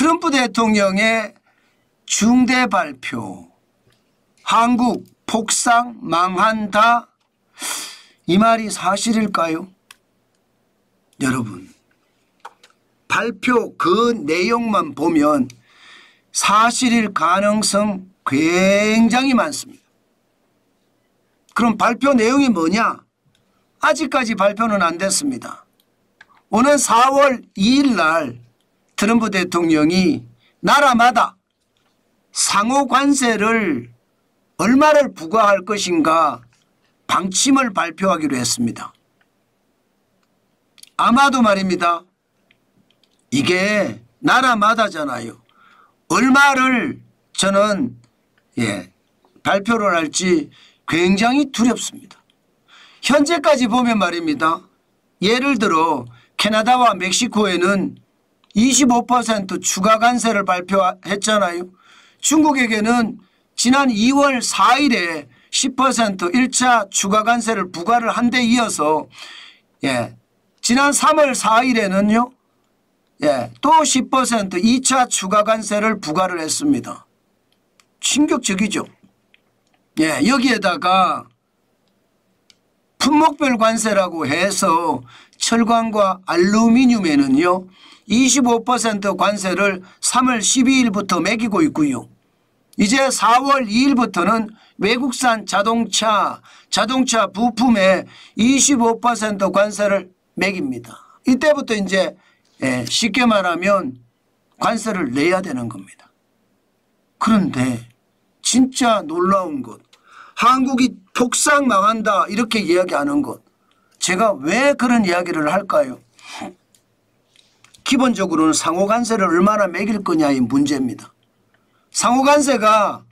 트럼프 대통령의 중대 발표, 한국 폭삭 망한다, 이 말이 사실일까요? 여러분, 발표 그 내용만 보면 사실일 가능성 굉장히 많습니다. 그럼 발표 내용이 뭐냐? 아직까지 발표는 안 됐습니다. 오는 4월 2일 날 트럼프 대통령이 나라마다 상호 관세를 얼마를 부과할 것인가 방침을 발표하기로 했습니다. 아마도 말입니다. 이게 나라마다잖아요. 얼마를 저는 발표를 할지 굉장히 두렵습니다. 현재까지 보면 말입니다. 예를 들어 캐나다와 멕시코에는 25% 추가 관세를 발표했잖아요. 중국에게는 지난 2월 4일에 10% 1차 추가 관세를 부과를 한 데 이어서 지난 3월 4일에는요. 또 10% 2차 추가 관세를 부과를 했습니다. 충격적이죠. 여기에다가 품목별 관세라고 해서 철강과 알루미늄에는요 25% 관세를 3월 12일부터 매기고 있고요. 이제 4월 2일부터는 외국산 자동차 부품에 25% 관세를 매깁니다. 이때부터 이제 쉽게 말하면 관세를 내야 되는 겁니다. 그런데 진짜 놀라운 것, 한국이 폭삭 망한다 이렇게 이야기하는 것, 제가 왜 그런 이야기를 할까요? 기본적으로는 상호관세를 얼마나 매길 거냐의 문제입니다. 상호관세가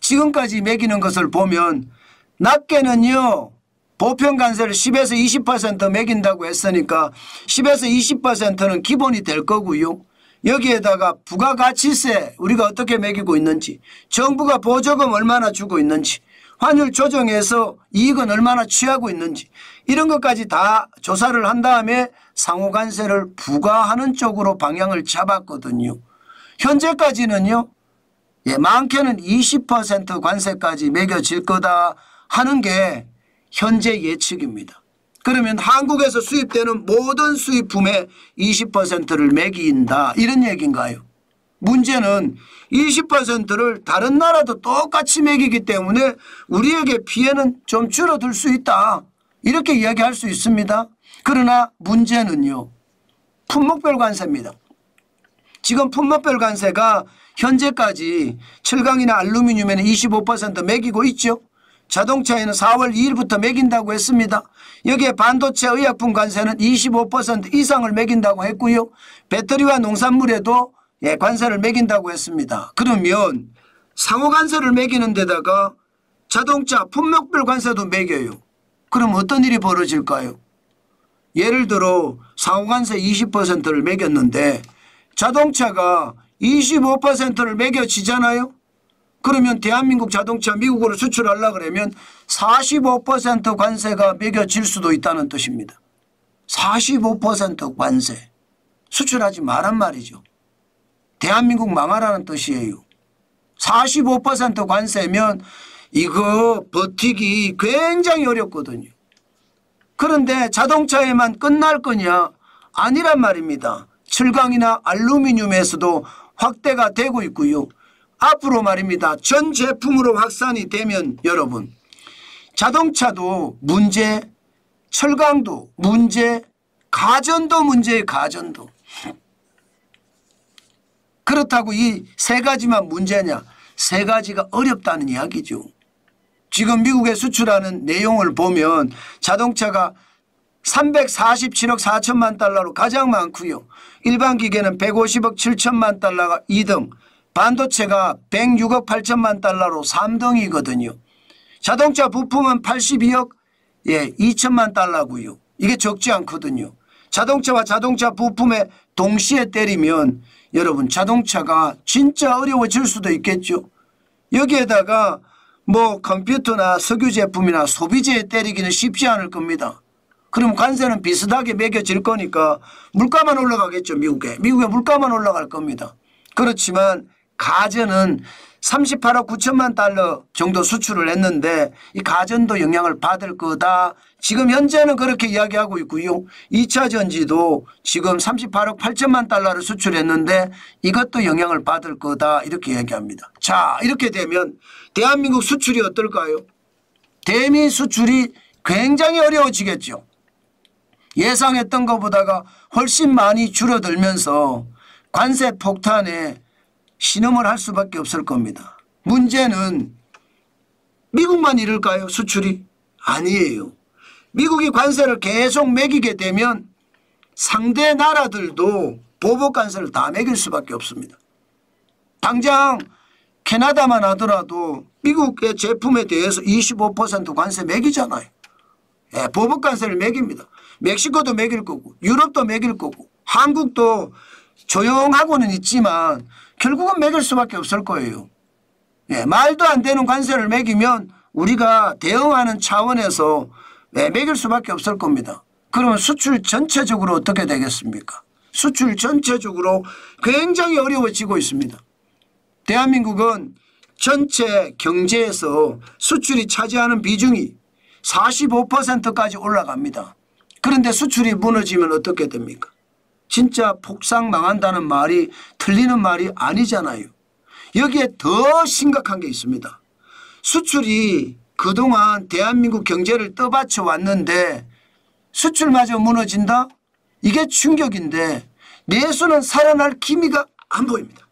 지금까지 매기는 것을 보면 낮게는요 보편관세를 10에서 20% 매긴다고 했으니까 10에서 20%는 기본이 될 거고요. 여기에다가 부가가치세 우리가 어떻게 매기고 있는지, 정부가 보조금 얼마나 주고 있는지, 환율 조정해서 이익은 얼마나 취하고 있는지 이런 것까지 다 조사를 한 다음에 상호관세를 부과하는 쪽으로 방향을 잡았거든요. 현재까지는요. 많게는 20% 관세까지 매겨질 거다 하는 게 현재 예측입니다. 그러면 한국에서 수입되는 모든 수입품의 20%를 매긴다 이런 얘기인가요? 문제는 20%를 다른 나라도 똑같이 매기기 때문에 우리에게 피해는 좀 줄어들 수 있다 이렇게 이야기할 수 있습니다. 그러나 문제는요 품목별 관세입니다. 지금 품목별 관세가 현재까지 철강이나 알루미늄에는 25% 매기고 있죠. 자동차에는 4월 2일부터 매긴다고 했습니다. 여기에 반도체 의약품 관세는 25% 이상을 매긴다고 했고요. 배터리와 농산물에도 관세를 매긴다고 했습니다. 그러면 상호관세를 매기는 데다가 자동차 품목별 관세도 매겨요. 그럼 어떤 일이 벌어질까요? 예를 들어 상호관세 20%를 매겼는데 자동차가 25%를 매겨지잖아요. 그러면 대한민국 자동차 미국으로 수출하려고 그러면 45% 관세가 매겨질 수도 있다는 뜻입니다. 45% 관세. 수출하지 말란 말이죠. 대한민국 망하라는 뜻이에요. 45% 관세면 이거 버티기 굉장히 어렵거든요. 그런데 자동차에만 끝날 거냐? 아니란 말입니다. 철강이나 알루미늄에서도 확대가 되고 있고요. 앞으로 말입니다. 전 제품으로 확산이 되면 여러분 자동차도 문제, 철강도 문제, 가전도 문제예요. 가전도. 그렇다고 이 세 가지만 문제냐? 세 가지가 어렵다는 이야기죠. 지금 미국에 수출하는 내용을 보면 자동차가 347억 4천만 달러로 가장 많고요. 일반 기계는 150억 7천만 달러가 2등, 반도체가 106억 8천만 달러로 3등이거든요. 자동차 부품은 82억 2천만 달러고요. 이게 적지 않거든요. 자동차와 자동차 부품에 동시에 때리면 여러분 자동차가 진짜 어려워질 수도 있겠죠. 여기에다가 뭐 컴퓨터나 석유 제품이나 소비재에 때리기는 쉽지 않을 겁니다. 그럼 관세는 비슷하게 매겨질 거니까 물가만 올라가겠죠. 미국에 물가만 올라갈 겁니다. 그렇지만 가전은 38억 9천만 달러 정도 수출을 했는데 이 가전도 영향을 받을 거다. 지금 현재는 그렇게 이야기하고 있고요. 2차 전지도 지금 38억 8천만 달러를 수출했는데 이것도 영향을 받을 거다. 이렇게 얘기합니다. 자, 이렇게 되면 대한민국 수출이 어떨까요? 대미 수출이 굉장히 어려워지겠죠. 예상했던 것보다가 훨씬 많이 줄어들면서 관세 폭탄에 신음을 할 수밖에 없을 겁니다. 문제는 미국만 이럴까요? 수출이? 아니에요. 미국이 관세를 계속 매기게 되면 상대 나라들도 보복 관세를 다 매길 수밖에 없습니다. 당장 캐나다만 하더라도 미국의 제품에 대해서 25% 관세 매기잖아요. 예, 보복 관세를 매깁니다. 멕시코도 매길 거고 유럽도 매길 거고 한국도 조용하고는 있지만 결국은 매길 수밖에 없을 거예요. 예, 말도 안 되는 관세를 매기면 우리가 대응하는 차원에서 매길 수밖에 없을 겁니다. 그러면 수출 전체적으로 어떻게 되겠습니까? 수출 전체적으로 굉장히 어려워지고 있습니다. 대한민국은 전체 경제에서 수출이 차지하는 비중이 45%까지 올라갑니다. 그런데 수출이 무너지면 어떻게 됩니까? 진짜 폭삭 망한다는 말이 틀리는 말이 아니잖아요. 여기에 더 심각한 게 있습니다. 수출이 그동안 대한민국 경제를 떠받쳐 왔는데 수출마저 무너진다? 이게 충격인데 내수는 살아날 기미가 안 보입니다.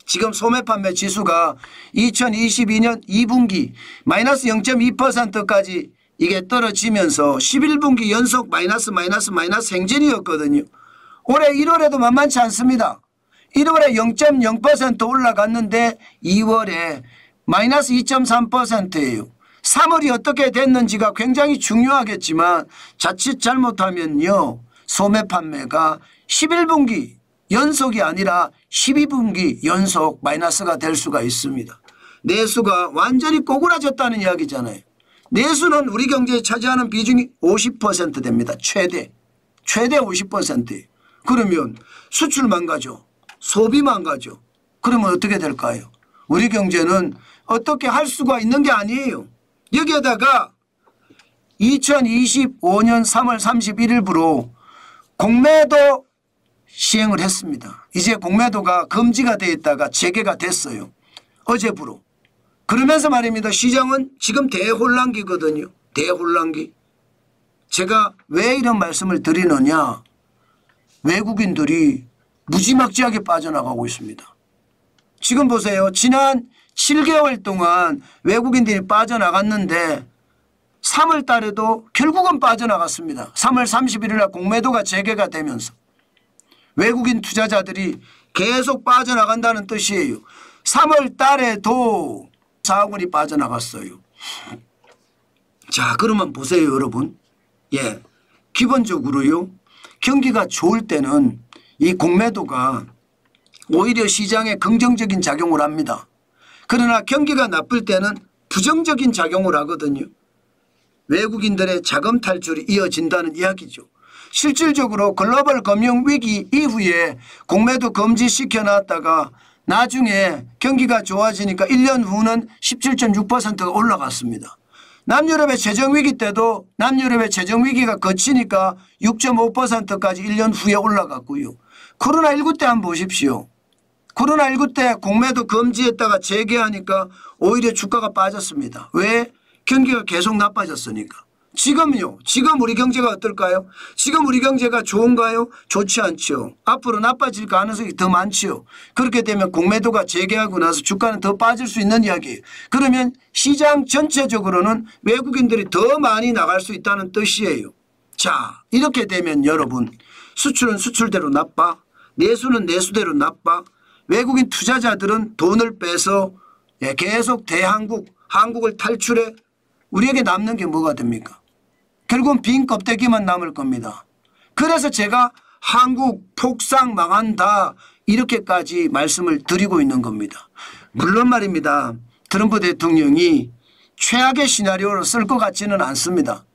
지금 소매 판매 지수가 2022년 2분기 마이너스 0.2%까지 이게 떨어지면서 11분기 연속 마이너스 행진이었거든요. 올해 1월에도 만만치 않습니다. 1월에 0.0% 올라갔는데 2월에 마이너스 2.3%예요. 3월이 어떻게 됐는지가 굉장히 중요하겠지만 자칫 잘못하면요. 소매 판매가 11분기 연속이 아니라 12분기 연속 마이너스가 될 수가 있습니다. 내수가 완전히 꼬그라졌다는 이야기잖아요. 내수는 우리 경제에 차지하는 비중이 50% 됩니다. 최대 50%예요. 그러면 수출 망가져. 소비 망가져. 그러면 어떻게 될까요? 우리 경제는 어떻게 할 수가 있는 게 아니에요. 여기에다가 2025년 3월 31일부로 공매도 시행을 했습니다. 이제 공매도가 금지가 되어 있다가 재개가 됐어요. 어제부로. 그러면서 말입니다. 시장은 지금 대혼란기거든요. 대혼란기. 제가 왜 이런 말씀을 드리느냐. 외국인들이 무지막지하게 빠져나가고 있습니다. 지금 보세요. 지난 7개월 동안 외국인들이 빠져나갔는데 3월 달에도 결국은 빠져나갔습니다. 3월 31일 날 공매도가 재개가 되면서 외국인 투자자들이 계속 빠져나간다는 뜻이에요. 3월 달에도 4억 원이 빠져나갔어요. 자, 그러면 보세요, 여러분. 예, 기본적으로요. 경기가 좋을 때는 이 공매도가 오히려 시장에 긍정적인 작용을 합니다. 그러나 경기가 나쁠 때는 부정적인 작용을 하거든요. 외국인들의 자금 탈출이 이어진다는 이야기죠. 실질적으로 글로벌 금융위기 이후에 공매도 금지시켜 놨다가 나중에 경기가 좋아지니까 1년 후는 17.6%가 올라갔습니다. 남유럽의 재정위기 때도 남유럽의 재정위기가 거치니까 6.5%까지 1년 후에 올라갔고요. 코로나19 때 한번 보십시오. 코로나19 때 공매도 금지했다가 재개하니까 오히려 주가가 빠졌습니다. 왜? 경기가 계속 나빠졌으니까. 지금요. 지금 우리 경제가 어떨까요? 지금 우리 경제가 좋은가요? 좋지 않죠. 앞으로 나빠질 가능성이 더 많죠. 그렇게 되면 공매도가 재개하고 나서 주가는 더 빠질 수 있는 이야기예요. 그러면 시장 전체적으로는 외국인들이 더 많이 나갈 수 있다는 뜻이에요. 자, 이렇게 되면 여러분 수출은 수출대로 나빠. 내수는 내수대로 나빠. 외국인 투자자들은 돈을 빼서 계속 한국을 탈출해 우리에게 남는 게 뭐가 됩니까? 결국은 빈 껍데기만 남을 겁니다. 그래서 제가 한국 폭삭 망한다 이렇게까지 말씀을 드리고 있는 겁니다. 물론 말입니다. 트럼프 대통령이 최악의 시나리오를 쓸 것 같지는 않습니다.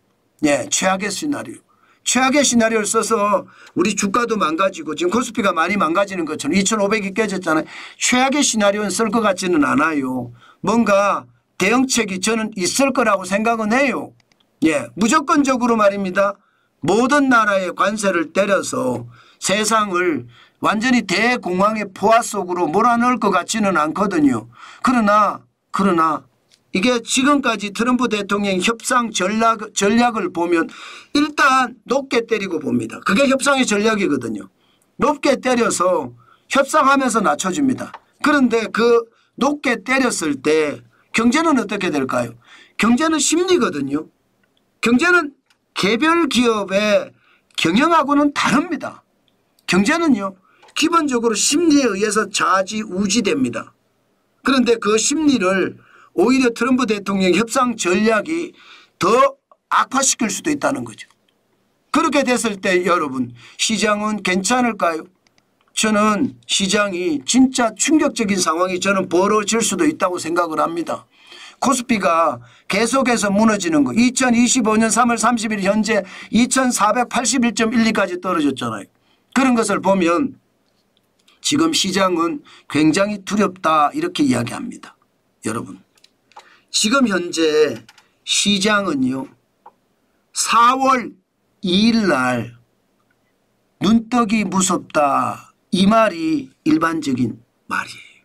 예, 최악의 시나리오. 최악의 시나리오를 써서 우리 주가도 망가지고 지금 코스피가 많이 망가지는 것처럼 2,500이 깨졌잖아요. 최악의 시나리오는 쓸 것 같지는 않아요. 뭔가 대응책이 저는 있을 거라고 생각은 해요. 예, 무조건적으로 말입니다. 모든 나라의 관세를 때려서 세상을 완전히 대공황의 포화 속으로 몰아넣을 것 같지는 않거든요. 그러나 이게 지금까지 트럼프 대통령의 협상 전략을 보면 일단 높게 때리고 봅니다. 그게 협상의 전략이거든요. 높게 때려서 협상하면서 낮춰줍니다. 그런데 그 높게 때렸을 때 경제는 어떻게 될까요? 경제는 심리거든요. 경제는 개별 기업의 경영하고는 다릅니다. 경제는요. 기본적으로 심리에 의해서 좌지우지됩니다. 그런데 그 심리를 오히려 트럼프 대통령 협상 전략이 더 악화시킬 수도 있다는 거죠. 그렇게 됐을 때 여러분 시장은 괜찮을까요? 저는 시장이 진짜 충격적인 상황이 저는 벌어질 수도 있다고 생각을 합니다. 코스피가 계속해서 무너지는 거 2025년 3월 30일 현재 2481.12까지 떨어졌잖아요. 그런 것을 보면 지금 시장은 굉장히 두렵다 이렇게 이야기합니다. 여러분 지금 현재 시장은요 4월 2일 날 눈떡이 무섭다 이 말이 일반적인 말이에요.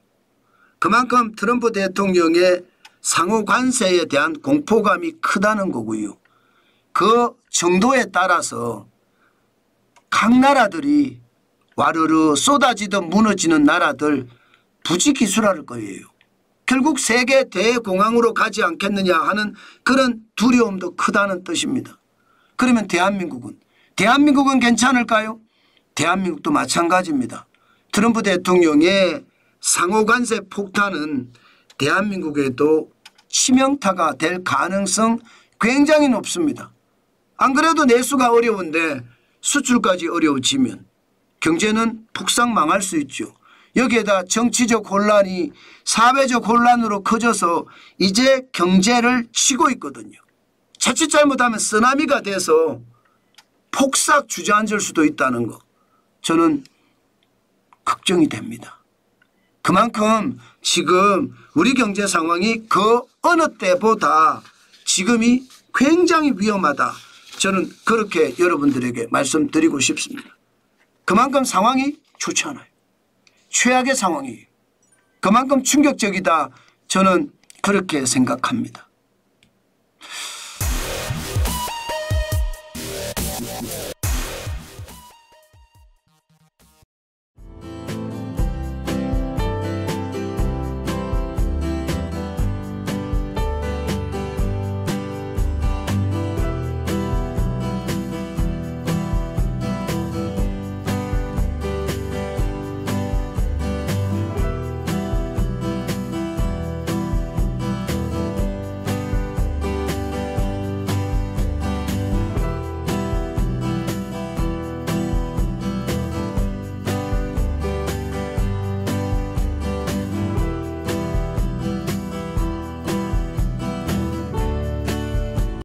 그만큼 트럼프 대통령의 상호 관세에 대한 공포감이 크다는 거고요. 그 정도에 따라서 각 나라들이 와르르 쏟아지듯 무너지는 나라들 부지기수할 거예요. 결국 세계 대공황으로 가지 않겠느냐 하는 그런 두려움도 크다는 뜻입니다. 그러면 대한민국은 괜찮을까요? 대한민국도 마찬가지입니다. 트럼프 대통령의 상호관세 폭탄은 대한민국에도 치명타가 될 가능성 굉장히 높습니다. 안 그래도 내수가 어려운데 수출까지 어려워지면 경제는 폭삭 망할 수 있죠. 여기에다 정치적 혼란이 사회적 혼란으로 커져서 이제 경제를 치고 있거든요. 자칫 잘못하면 쓰나미가 돼서 폭삭 주저앉을 수도 있다는 거 저는 걱정이 됩니다. 그만큼 지금 우리 경제 상황이 그 어느 때보다 지금이 굉장히 위험하다. 저는 그렇게 여러분들에게 말씀드리고 싶습니다. 그만큼 상황이 좋지 않아요. 최악의 상황이에요. 그만큼 충격적이다. 저는 그렇게 생각합니다.